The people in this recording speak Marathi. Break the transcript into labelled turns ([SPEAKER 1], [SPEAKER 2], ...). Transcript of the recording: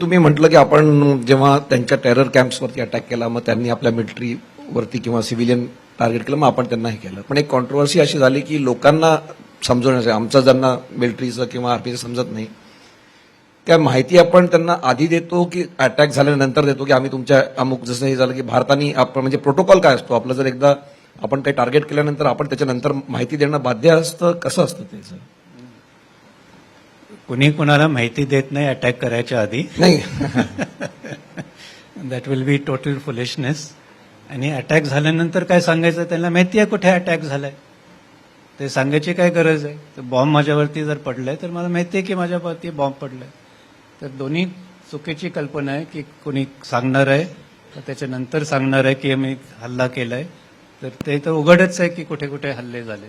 [SPEAKER 1] तुम्ही म्हटलं की आपण जेव्हा त्यांच्या टेरर कॅम्प्सवरती अटॅक केला, मग त्यांनी आपल्या मिलिटरीवरती किंवा सिव्हिलियन टार्गेट केलं, मग आपण त्यांना हे केलं. पण एक कॉन्ट्रोवर्सी अशी झाली की लोकांना समजवण्याचं, आमचं ज्यांना मिलिटरीचं किंवा आर्मीचं समजत नाही, त्या माहिती आपण त्यांना आधी देतो की अटॅक झाल्यानंतर देतो, की आम्ही तुमच्या अमुक, जसं हे झालं की भारताने आपण म्हणजे प्रोटोकॉल काय असतो आपलं, जर एकदा आपण काही टार्गेट केल्यानंतर आपण त्याच्यानंतर माहिती देणं बाध्य असतं, कसं असतं त्याचं?
[SPEAKER 2] कुणी कुणाला माहिती देत नाही अटॅक करायच्या आधी.
[SPEAKER 1] नाही.
[SPEAKER 2] That will be total foolishness. आणि अटॅक झाल्यानंतर काय सांगायचं, त्यांना माहिती आहे कुठे अटॅक झालाय, ते सांगायची काय गरज आहे. तर बॉम्ब माझ्यावरती जर पडलाय तर मला माहिती आहे की माझ्यावरती बॉम्ब पडलाय. तर दोन्ही चुकीची कल्पना आहे की कोणी सांगणार आहे तर त्याच्यानंतर सांगणार आहे की आम्ही हल्ला केलाय. तर ते तर उघडच आहे की कुठे कुठे हल्ले झाले.